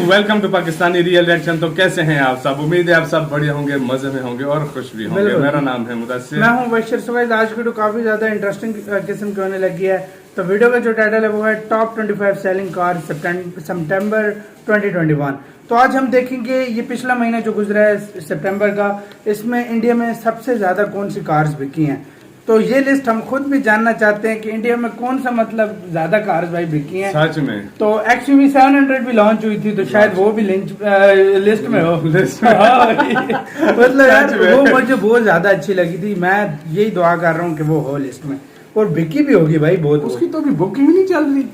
Welcome to Pakistani real reaction. तो कैसे हैं आप सब? उम्मीद है आप सब बढ़िया होंगे, मजे में होंगे और खुश भी होंगे। मेरा नाम है मुदस्सिर, मैं हूं बशीर सुवैद। आज की वीडियो काफी ज्यादा इंटरेस्टिंग किस्म की होने लगी है। तो वीडियो का जो टाइटल है वो है टॉप 25 सेलिंग कार सितंबर 2021। तो आज हम देखेंगे ये पिछला महीना जो गुजरा है सितंबर का, इसमें इंडिया में सबसे ज्यादा कौन सी कार्स बिकी हैं। तो ये लिस्ट हम खुद भी जानना चाहते हैं कि इंडिया में कौन सा मतलब ज्यादा कार्स भाई बिकी हैं सच में। तो XUV 700 भी लॉन्च हुई थी, तो शायद वो भी लिस्ट में हो। मतलब यार वो मुझे बहुत ज्यादा अच्छी लगी थी। मैं यही दुआ कर रहा हूँ कि वो हो लिस्ट में, और बिकी भी होगी भाई बहुत। उसकी तो अभी बुकिंग नहीं चल रही।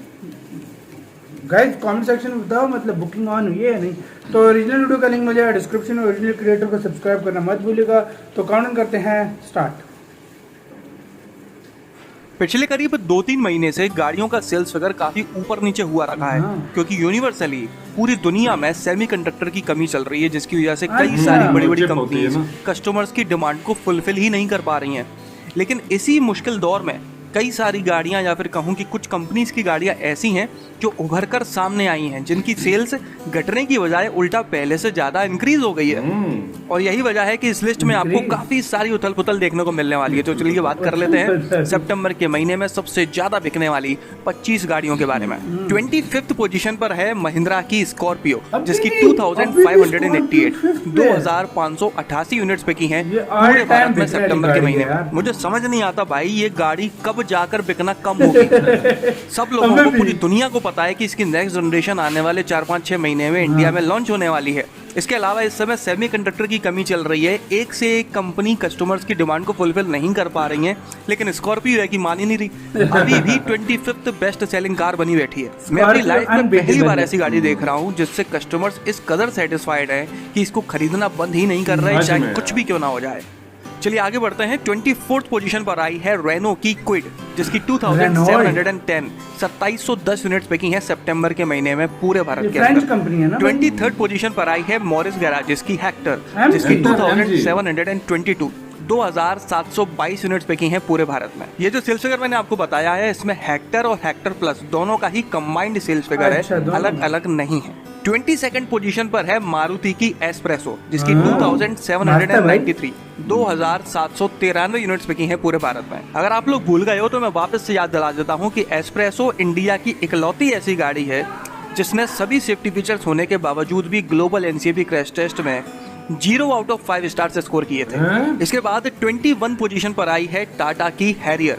गाइस कमेंट सेक्शन में बताओ मतलब बुकिंग ऑन हुई है या नहीं। तो ओरिजिनल वीडियो का लिंक मिलेगा डिस्क्रिप्शन में। ओरिजिनल क्रिएटर को सब्सक्राइब करना मत भूलिएगा। तो काउंट करते हैं स्टार्ट। पिछले करीब 2-3 महीने से गाड़ियों का सेल्स फिगर काफी ऊपर नीचे हुआ रखा है, क्योंकि यूनिवर्सली पूरी दुनिया में सेमीकंडक्टर की कमी चल रही है, जिसकी वजह से कई सारी बड़ी बड़ी कंपनीज कस्टमर्स की डिमांड को फुलफिल ही नहीं कर पा रही हैं। लेकिन इसी मुश्किल दौर में कई सारी गाड़ियां, या फिर कहूं कि कुछ कंपनीज की गाड़ियां ऐसी हैं जो उभर कर सामने आई हैं, जिनकी सेल्स घटने की बजाय उल्टा पहले से ज्यादा इंक्रीज हो गई है। और यही वजह है कि इस लिस्ट में आपको काफी सारी उथल पुथल देखने को मिलने वाली है। तो चलिए बात कर लेते हैं सितंबर के महीने में सबसे ज्यादा बिकने वाली 25 गाड़ियों के बारे में। 25th पोजीशन पर है महिंद्रा की स्कॉर्पियो, जिसकी 2588 यूनिट्स बिकी हैं पूरे भारत में सितंबर के महीने में। मुझे समझ नहीं आता भाई ये गाड़ी कब जाकर बिकना कम होगी। सब लोगों को, पूरी दुनिया को पता है कि इसकी नेक्स्ट जनरेशन आने वाले 4-5-6 महीने में इंडिया में लॉन्च होने वाली है। इसके अलावा इस समय सेमीकंडक्टर की कमी चल रही है। एक से एक कंपनी कस्टमर्स की डिमांड को फुलफिल नहीं कर पा रही है, लेकिन स्कॉर्पियो है कि मान ही नहीं रही। अभी भी 25th बेस्ट सेलिंग कार बनी बैठी है। मैं अपनी लाइफ में पहली बार ऐसी गाड़ी देख रहा हूँ जिससे कस्टमर्स इस कदर सेटिस्फाइड है कि इसको खरीदना बंद ही नहीं कर रहे, चाहे कुछ भी क्यों ना हो जाए। चलिए आगे बढ़ते हैं। 24th पोजीशन पर आई है रेनो की क्विड, जिसकी 2710 यूनिट्स बिकी हैं सितंबर के महीने में पूरे भारत के अंदर। 23rd पोजीशन पर आई है मॉरिस गैराज, जिसकी हेक्टर, जिसकी 2722 यूनिट्स बिकी हैं पूरे भारत में। ये जो सेल्स फिगर मैंने आपको बताया है, इसमें हेक्टर और हेक्टर प्लस दोनों का ही कंबाइंड सेल्स फिगर है, अलग अलग नहीं है। 22nd पोजीशन पर है मारुति की एस्प्रेसो, जिसकी 2713 यूनिट्स बिकी हैं पूरे भारत में। अगर आप लोग भूल गए हो तो मैं वापस से याद दिला देता हूँ कि एस्प्रेसो इंडिया की इकलौती ऐसी गाड़ी है जिसने सभी सेफ्टी फीचर्स होने के बावजूद भी ग्लोबल NCAP क्रैश टेस्ट में 0 आउट ऑफ 5 स्टार से स्कोर किए थे। इसके बाद 21 पोजीशन पर आई है टाटा की हैरियर,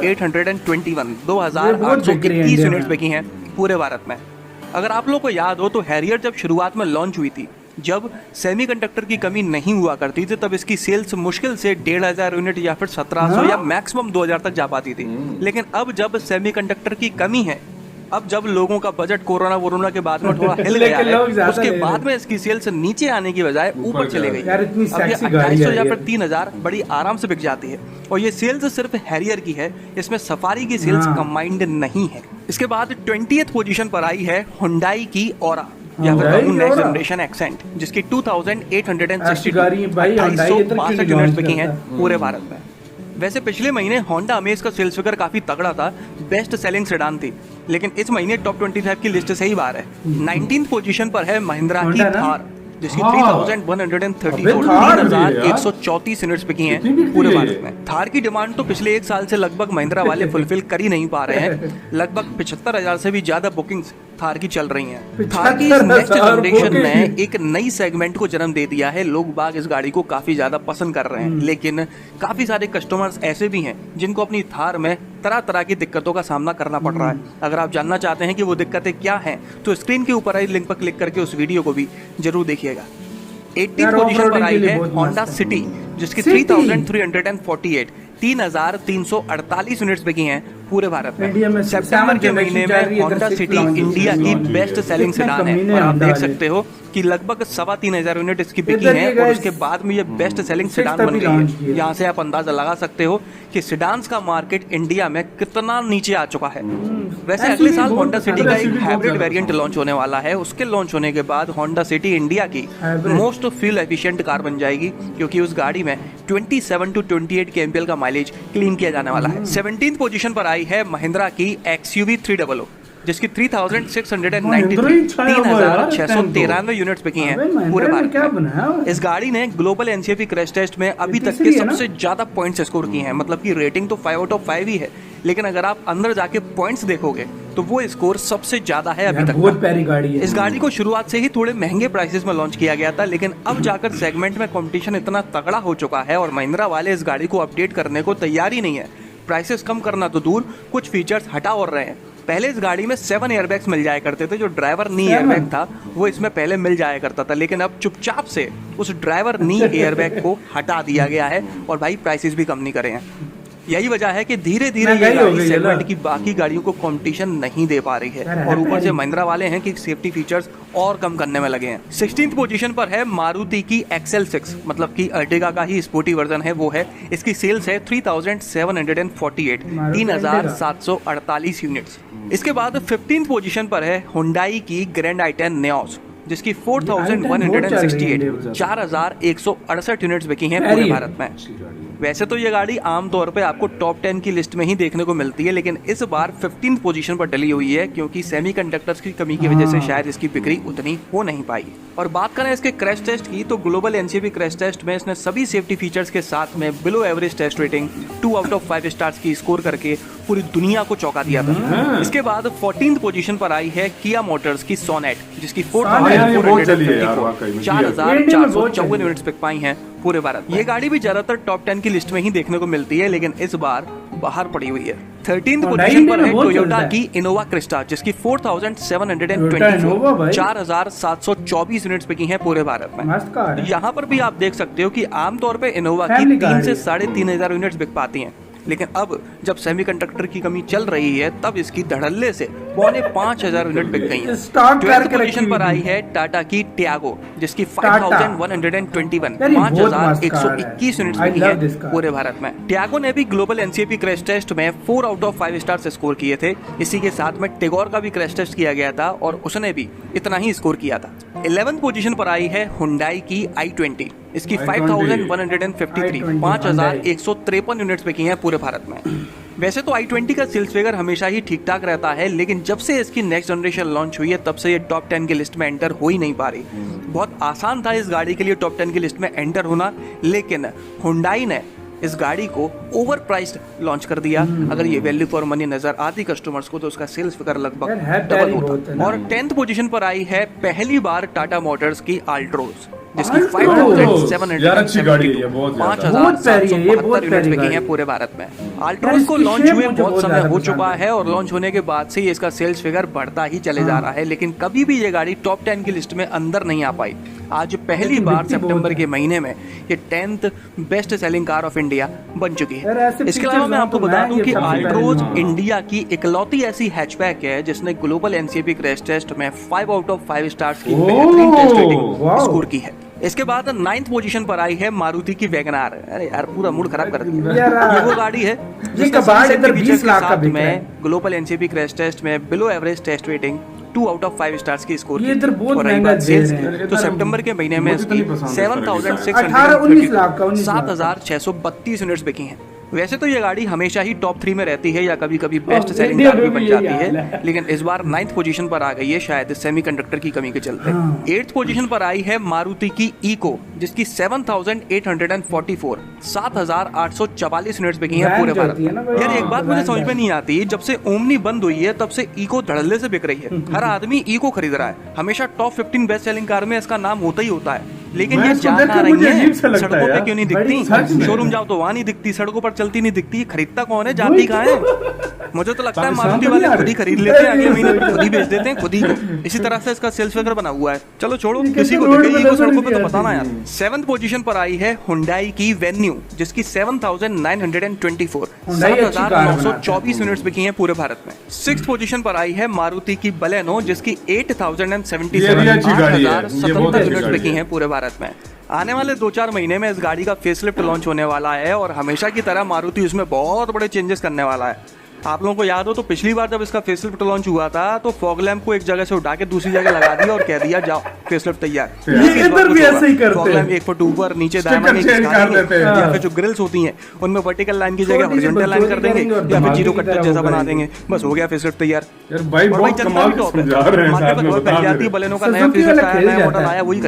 2821 यूनिट्स बिकी हैं पूरे भारत में। अगर आप लोग को याद हो तो हैरियर जब शुरुआत में लॉन्च हुई थी, जब सेमीकंडक्टर की कमी नहीं हुआ करती थी, तब इसकी सेल्स मुश्किल से 1500 यूनिट या फिर 1700 या मैक्सिमम 2000 तक जा पाती थी। लेकिन अब जब सेमीकंडक्टर की कमी है, अब जब लोगों का बजट कोरोना के बाद में थोड़ा हिल गया है, उसके बाद में इसकी सेल्स नीचे आने की बजाय ऊपर चले गई। अब ये 2800 या फिर 3000 बड़ी आराम से बिक जाती है। और ये सेल्स सिर्फ हैरियर की है, इसमें सफारी की सेल्स कंबाइंड नहीं है। इसके बाद 20th पोजीशन पर आई है हुंडई की ऑरा, या फिर नेक्स्ट जनरेशन एक्सेंट, जिसकी 2862 यूनिट्स बिकी हैं पूरे भारत में। वैसे पिछले महीने होंडा अमेज का सेल्स फिगर काफी तगड़ा था, बेस्ट सेलिंग सेडान थी, लेकिन इस महीने टॉप 25 की लिस्ट से ही बाहर है। 19th पोजीशन पर है महिंद्रा की थार, जिसकी 3134 यूनिट्स बिकी हैं पूरे भारत में। थार की डिमांड तो पिछले एक साल से लगभग महिंद्रा वाले फुलफिल कर ही नहीं पा रहे हैं। लगभग 75,000 से भी ज्यादा बुकिंग्स थार की चल रही हैं। थार की नेक्स्ट जनरेशन ने एक नई सेगमेंट को जन्म दे दिया है। लोग बाग इस गाड़ी को काफी ज्यादा पसंद कर रहे हैं, लेकिन काफी सारे कस्टमर्स ऐसे भी हैं जिनको अपनी थार में तरह तरह की दिक्कतों का सामना करना पड़ रहा है। अगर आप जानना चाहते हैं कि वो दिक्कतें क्या हैं, तो स्क्रीन के ऊपर आई लिंक पर क्लिक करके उस वीडियो को भी जरूर देखिएगा। 18th पोजीशन पर आई है होंडा सिटी, जिसकी 3348 यूनिट्स बिकी हैं पूरे भारत में। सितंबर के महीने में होंडा सिटी इंडिया की बेस्ट सेलिंग सेडान है, और आप देख सकते हो कि लगभग 3,500 यूनिट इसकी बिकी है, और उसके बाद में ये बेस्ट सेलिंग सेडान बन गई है। यहाँ से आप अंदाजा लगा सकते हो कि सेडान्स का मार्केट इंडिया में कितना नीचे आ चुका है। वैसे अगले साल होंडा सिटी का एक हाइब्रिड वेरिएंट लॉन्च होने वाला है। उसके लॉन्च होने के बाद होंडा सिटी इंडिया की मोस्ट फ्यूल एफिशिएंट कार बन जाएगी, क्योंकि उस गाड़ी में 27 से 28 kmpl का माइलेज क्लीन किया जाने वाला है। 17th पोजीशन पर आई है महिंद्रा की XUV 300, जिसकी 3693 महिंद्रा ही छाया हुआ है यार, 3693 यूनिट्स बिकी हैं अबे महिंद्रा पूरे ने भारत क्या में। बनाया हुआ है? इस गाड़ी ने ग्लोबल एनसीएफई क्रैश टेस्ट में अभी तक के तीसरी है ना? सबसे ज्यादा पॉइंट्स स्कोर किए हैं, मतलब कि रेटिंग तो 5 आउट ऑफ 5 ही है, लेकिन अगर आप अंदर जाके पॉइंट्स देखोगे तो वो स्कोर सबसे ज्यादा है अभी यार तक बहुत का। प्यारी गाड़ी है। इस गाड़ी को शुरुआत से ही थोड़े महंगे प्राइसेस में लॉन्च किया गया था, लेकिन अब जाकर सेगमेंट में कंपटीशन इतना तगड़ा हो चुका है और महिंद्रा वाले इस गाड़ी को अपडेट करने को तैयार ही नहीं है। प्राइसेस कम करना तो दूर, कुछ फीचर्स हटा और रहे हैं। पहले इस गाड़ी में 7 एयरबैग्स मिल जाया करते थे, जो ड्राइवर नी एयरबैग था वो इसमें पहले मिल जाया करता था, लेकिन अब चुपचाप से उस ड्राइवर नी एयरबैग को हटा दिया गया है और भाई प्राइसेस भी कम नहीं करे हैं। यही वजह है कि धीरे धीरे ये महंगाई हो गाड़ी गई है सेगमेंट ना। की बाकी गाड़ियों को कंपटीशन नहीं दे पा रही है यार, और ऊपर से है। महिंद्रा वाले हैं कि सेफ्टी फीचर्स और कम करने में लगे हैं। 16th पोजीशन पर है मारुति की XL6, मतलब कि अर्टिगा का ही स्पोर्टी वर्जन है वो है। इसकी सेल्स है 3748, 3748 यूनिट्स। इसके बाद 15th पोजीशन पर है हुंडई की ग्रैंड i10 नेओस, जिसकी 4168, 4168 यूनिट्स बिकी हैं पूरे भारत में। वैसे तो ये गाड़ी आमतौर पे आपको टॉप 10 की लिस्ट में ही देखने को मिलती है, लेकिन इस बार 15th पोजीशन पर डली हुई है क्योंकि सेमीकंडक्टर्स की कमी की वजह से शायद इसकी बिक्री उतनी हो नहीं पाई। और बात करें इसके क्रैश टेस्ट की तो ग्लोबल एनसीएफई क्रैश टेस्ट में इसने सभी सेफ्टी फीचर्स के साथ में below average test rating 2 out of 5 stars की स्कोर करके पूरी दुनिया को चौंका दिया था। इसके बाद 14th पोजीशन पर आई है किया मोटर्स की सोनेट, जिसकी 4454 यूनिट्स बिक पाई हैं पूरे भारत में। ये गाड़ी भी ज्यादातर टॉप 10 की लिस्ट में ही देखने को मिलती है, लेकिन इस बार बाहर पड़ी हुई है। 13th पोजीशन पर है टोयोटा की इनोवा क्रिस्टा, जिसकी 4724, 4724 यूनिट्स बिकी हैं पूरे भारत में। मस्त कार है। यहाँ पर भी आप देख सकते हो कि आमतौर पे इनोवा की Family 3 car से है। 3500 यूनिट्स बिक पाती हैं, लेकिन अब जब सेमीकंडक्टर की कमी चल रही है तब इसकी धड़ल्ले से 4500 यूनिट बिक गई हैं। स्टॉक 12th करके पोजीशन रखी पर हुई आई थी। है टाटा की टियागो, जिसकी टाटा। 5121, यार ये बहुत मस्त कार है। 5121 यूनिट्स I बिकी love this हैं car। पूरे भारत में। टियागो ने भी ग्लोबल एनसीएफई क्रैश टेस्ट में 4 आउट ऑफ 5 स्टार्स स्कोर किए थे। इसी के साथ में टिगोर का भी क्रैश टेस्ट किया गया था और उसने भी इतना ही स्कोर किया था। 11th पोजीशन पर आई है हुंडई की i20, इसकी 5153, 5153 यूनिट्स बिकी हैं पूरे भारत में। वैसे तो i20 का सेल्स फिगर हमेशा ही ठीक ठाक रहता है, लेकिन जब से इसकी नेक्स्ट जनरेशन लॉन्च हुई है तब से ये टॉप 10 की लिस्ट में एंटर हो ही नहीं पा रही। बहुत आसान था इस गाड़ी के लिए टॉप 10 की लिस्ट में एंटर होना, लेकिन हुंडई ने इस गाड़ी को ओवर प्राइस्ड लॉन्च कर दिया। अगर ये वैल्यू फॉर मनी नजर आती कस्टमर्स को तो उसका सेल्स फिगर लगभग यार है डबल प्यारी बहुत है होता। ना। और 10th पोजीशन पर आई है पहली बार टाटा मोटर्स की अल्ट्रोज, जिसकी Altroz, 5772, यार अच्छी गाड़ी है ये, बहुत ज्यादा। 5772 यूनिट्स बिकी हैं पूरे भारत में। अल्ट्रोज को इसकी लॉन्च shape हुए मुझे बहुत बहुत समय ज्यादा हो पसंद चुका है। है और लॉन्च होने के बाद से ही इसका सेल्स फिगर बढ़ता ही चले जा रहा है, लेकिन कभी भी ये गाड़ी टॉप 10 की लिस्ट में अंदर नहीं आ पाई। आज पहली लेकिन बार बिकती बहुत सितंबर है। के महीने में ये 10th best selling car of India बन चुकी यार है। ऐसे इसके features अलावा मैं हो आपको तो बता मैं दूं ये कि सबसे पहले अल्ट्रोज लूंगा। इंडिया की इकलौती ऐसी हैचबैक है जिसने ग्लोबल एनसीएफई क्रैश टेस्ट में 5 आउट ऑफ 5 स्टार्स की बेहतरीन टेस्ट रेटिंग वाओ। स्कोर की है। इसके बाद 9th पोजीशन पर आई है मारुति की वैगनार। अरे यार पूरा मूड खराब कर दिया। यार, ये वो गाड़ी है जिसका कबाड़ सभी इधर safety 20 features के लाख का साथ बिक रहा है। में ग्लोबल एनसीएफई क्रैश टेस्ट में below average test rating 2 out of 5 stars की स्कोर ये इधर बहुत और रही महंगा बात दे sales रहे की, हैं। तो सितंबर के महीने में मुझे तो इसकी नहीं पसंद है इस तरह की 18-19 लाख का, 19 लाख का। 7632 यूनिट्स बिकी हैं। वैसे तो ये गाड़ी हमेशा ही टॉप 3 में रहती है या कभी कभी बेस्ट और सेलिंग इंडिया कार भी में बन भी जाती यही हाल है, है। लेकिन इस बार 9th पोजीशन पर आ गई है शायद सेमीकंडक्टर की कमी के चलते। 8th पोजीशन पर आई है मारुति की इको, जिसकी 7844, 7844 यूनिट्स बिकी हैं Van पूरे जो भारत होती है ना में। वो, यार एक बात मुझे van समझ में van। नहीं आती, जब से ओमनी बंद हुई है तब से इको धड़ल्ले से बिक रही है। हर आदमी इको खरीद रहा है। हमेशा टॉप 15 बेस्ट सेलिंग कार में इसका नाम होता ही होता है, लेकिन मैं ये इसको जा देख कहाँ के मुझे रही अजीब सा है? लगता सड़कों है पे यार। क्यों नहीं बड़ी सच दिखती? में। शोरूम जाओ तो वहाँ नहीं दिखती, सड़कों पर चलती नहीं दिखती। खरीदता कौन है? जाती कहाँ है? मुझे तो लगता है सामने मारुति तो वाले नहीं आ खुद ही रही। खरीद लेते हैं, अगले महीने पे खुद ही बेच देते हैं खुद ही को। इसी तरह से इसका सेल्स फिगर बना हुआ है। चलो छोड़ो, ये किसी को रोड दिखे पे इको नजर सड़कों नहीं पे तो आती। बताना यार। 7th पोजीशन पर आई है हुंडई की वेन्यू, जिसकी 7924, Hyundai अच्छी कार बनाता है। 7924 यूनिट्स बिकी हैं पूरे भारत में। 6th पोजीशन पर आई है मारुति की बलेनो, जिसकी 8077, ये भी अच्छी गाड़ी है। ये बहुत 8077 अच्छी यूनिट्स गाड़ी बिकी है। हैं पूरे भारत में। आने वाले 2-4 महीने में इस गाड़ी का फेसलिफ्ट लॉन्च होने वाला है और हमेशा की तरह मारुति उसमें बहुत बड़े चेंजेस करने वाला है। आप लोगों को याद हो तो पिछली बार जब इसका फेसलिफ्ट लॉन्च हुआ था तो फॉग लैम्प को एक जगह से उठा के दूसरी जगह लगा दिया और कह दिया जाओ फेसलिफ्ट तैयार। ये इधर भी ऐसे ही करते हैं। फॉग लैम्प 1 फुट ऊपर नीचे दाएं या फिर जो ग्रिल्स होती हैं उनमें वर्टिकल लाइन की जगह हॉरिजॉन्टल लाइन कर देंगे या फिर जीरो कट जैसा बना देंगे, बस हो गया फेसलिफ्ट तैयार। यार भाई बहुत कमाल की समझा रहे हैं साथ में, बता रहे हैं। बलेनो का नया फेसलिफ्ट आया, नया मॉडल आया, वही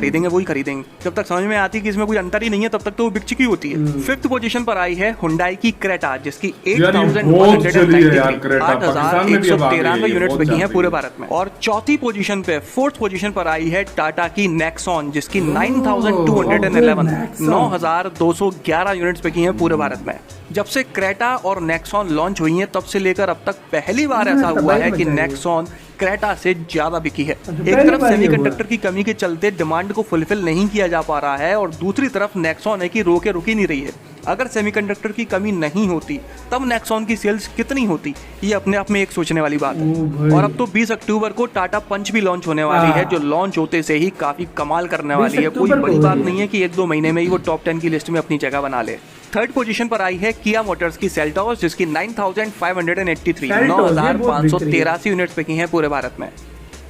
खरीदेंगे। जब तक समझ में आती है कि इसमें कोई अंतर ही नहीं है तब तक तो वो बिक चुकी होती है। 5th पोजीशन पर आई है हुंडई की क्रेटा जिसकी 8,193 यूनिट्स बिकी हैं पूरे भारत में। और चौथी पोजीशन पे 4th पोजीशन पर आई है टाटा की नेक्सॉन जिसकी 9,211 यूनिट्स बिकी हैं पूरे भारत में। जब से क्रेटा और नेक्सॉन लॉन्च हुई हैं तब से लेकर अब तक पहली बार ऐसा हुआ है कि नेक्सॉन क्रेटा से ज्यादा बिकी है। एक तरफ सेमीकंडक्टर की कमी के चलते डिमांड को फुलफिल नहीं किया जा पा रहा है और दूसरी तरफ नेक्सॉन है कि रोके रुकी नहीं रही है। अगर सेमीकंडक्टर की कमी नहीं होती तब नेक्सॉन की सेल्स कितनी होती, ये अपने आप में एक सोचने वाली बात है। और अब तो 20 अक्टूबर को टाटा पंच भी लॉन्च होने वाली है जो लॉन्च होते से ही काफी कमाल करने वाली है। कोई बड़ी बात नहीं है कि 1-2 महीने में ही वो टॉप 10 की लिस्ट में अपनी जगह बना ले। 3rd पोजीशन पर आई है किया मोटर्स की सेल्टॉस जिसकी 9,513 यूनिट्स बिकी हैं पूरे भारत में।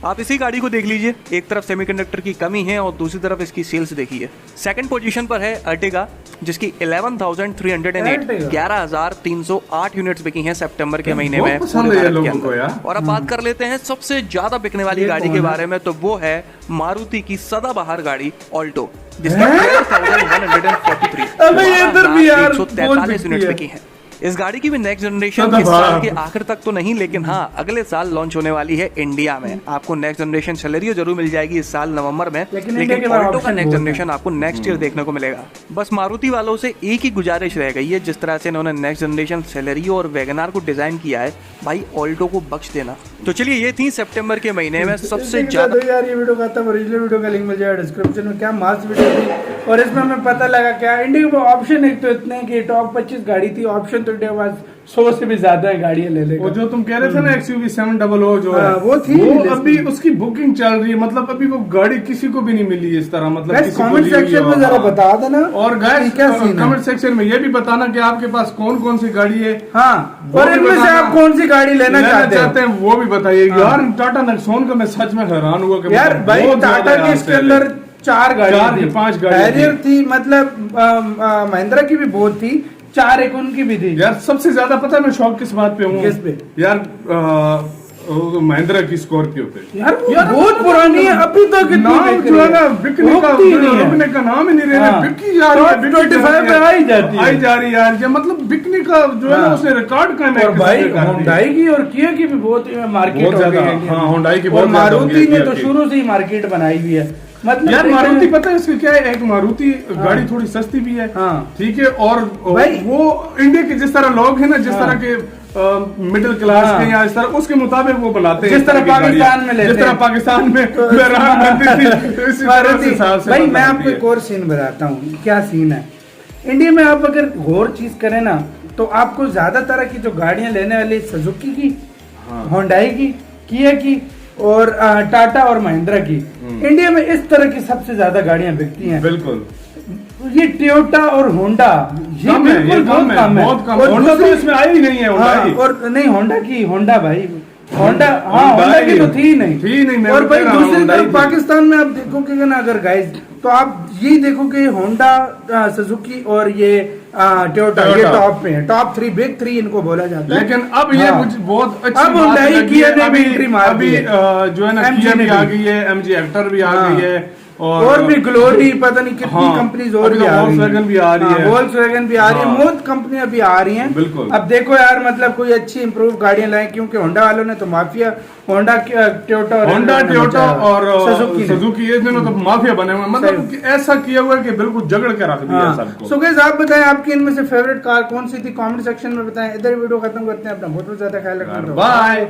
आप इसी गाड़ी को देख लीजिए, एक तरफ सेमीकंडक्टर की कमी है और दूसरी तरफ इसकी सेल्स देखिए। 2nd पोजीशन पर है अर्टिगा जिसकी 11,308 यूनिट्स बिकी हैं सितंबर के महीने में पूरे भारत के अंदर। और अब बात कर लेते हैं सबसे ज्यादा बिकने वाली गाड़ी के बारे में, तो वो है मारुति की सदाबहार गाड़ी ऑल्टो जिसकी 12,143 यूनिट्स बिकी हैं। इस गाड़ी की भी नेक्स्ट जनरेशन इस साल के आखिर तक तो नहीं, लेकिन हाँ अगले साल लॉन्च होने वाली है इंडिया में। आपको नेक्स्ट जनरेशन सेलेरियो जरूर मिल जाएगी इस साल नवंबर में, लेकिन ऑल्टो का नेक्स्ट जनरेशन आपको नेक्स्ट ईयर देखने को मिलेगा। बस मारुति वालों से एक ही गुजारिश रह गई है, जिस तरह से इन्होंने नेक्स्ट जनरेशन सेलेरियो और वैगनार को डिजाइन किया है, भाई ऑल्टो को बख्श देना। तो चलिए ये थी सितंबर के महीने में सबसे ज्यादा। यार ये वीडियो का था, ओरिजिनल वीडियो का लिंक मिल जाएगा डिस्क्रिप्शन में। क्या मास वीडियो थी और इसमें हमें पता लगा क्या इंडिया में ऑप्शन एक तो इतने कि टॉप 25 गाड़ी थी, ऑप्शन तो इंडिया में 100 से भी ज्यादा है गाड़ियां ले लेगा। वो जो तुम कह रहे थे ना XUV 700 जो है वो थी, वो अभी उसकी बुकिंग चल रही है। मतलब अभी वो गाड़ी किसी को भी नहीं मिली इस तरह। मतलब कमेंट सेक्शन में जरा बता देना। और गाइस कमेंट सेक्शन में ये भी बताना कि आपके पास कौन कौन सी गाड़ी है, हाँ और इनमें से आप कौन सी गाड़ी लेना चाहते हैं वो भी बताइए। यार टाटा नेक्सॉन का मैं सच में हैरान हुआ कि यार भाई टाटा की इसके अंदर 4 गाड़ी 5 गाड़ी हैरियर थी, मतलब महिंद्रा की भी बहुत थी, 4 एक उनकी भी थी। यार सबसे ज्यादा पता है मैं शौक किस बात पे हूँ? किस पे? यार महिंद्रा की स्कॉर्पियो पे। यार बहुत पुरानी है, अभी तक नाम जो है ना बिकने का नाम ही नहीं रहे, बिकी जा रही है, 25 पे आई जा रही है यार। ये मतलब बिकने का जो है ना उसने रिकॉर्ड कायम है। और भाई होंडाई की और किया की भी बहुत मार्केट हो गई है। हाँ होंडाई की और मारुति ने तो शुरू से ही मार्केट बनाई हुई है। मतलब यार मारुति पता है इसकी क्या है, एक मारुति गाड़ी थोड़ी सस्ती भी है, ठीक है, और भाई वो इंडिया के जिस तरह लोग हैं ना, जिस तरह के मिडिल क्लास के या इस तरह उसके मुताबिक वो बनाते हैं, जिस तरह पाकिस्तान में लेते हैं, जिस तरह पाकिस्तान में भाई मैं आपको एक और सीन बताता हूँ क्या सीन है। इंडिया में आप अगर और चीज करें ना तो आपको ज्यादा तरह की जो गाड़ियां लेने वाली सुजुकी की, होंडाई की, किया की और टाटा और महिंद्रा की, इंडिया में इस तरह की सबसे ज्यादा गाड़ियां बिकती हैं। बिल्कुल ये टोयोटा और होंडा ये बिल्कुल बहुत कम है। होंडा तो इसमें आई ही नहीं है। और नहीं होंडा भाई होंडा, हाँ होंडा की तो थी नहीं। और भाई दूसरी तरफ पाकिस्तान में आप देखोगे ना अगर गाइस, तो आप यही देखोगे होंडा, सुजुकी और ये टोयोटा ये टॉप पे है। टॉप 3 बिग 3 इनको बोला जाता है। लेकिन अब ये मुझे बहुत अच्छी अब होंडाई किया ने भी एंट्री मार दी है। जो है ना किया भी आ गई है, MG हेक्टर भी आ गई है, और भी ग्लोरी पता नहीं कितनी कंपनीज और भी आ रही है, वोल्क्सवैगन भी आ रही है, वोल्क्सवैगन भी आ रही है, बहुत कंपनियां भी आ रही हैं। बिल्कुल। अब देखो यार मतलब कोई अच्छी इंप्रूव गाड़ियां लाएं, क्योंकि होंडा वालों ने तो माफिया होंडा टोयोटा और सुजुकी ये दोनों तो माफिया बने हुए, मतलब ऐसा किया हुआ है कि बिल्कुल झगड़ के रख दिया सबको। सो गाइस आप बताएं आपकी इनमें से फेवरेट कार कौन सी थी, कमेंट सेक्शन में बताएं। इधर वीडियो खत्म करते हैं, अपना बहुत ज्यादा ख्याल रखना, बाय।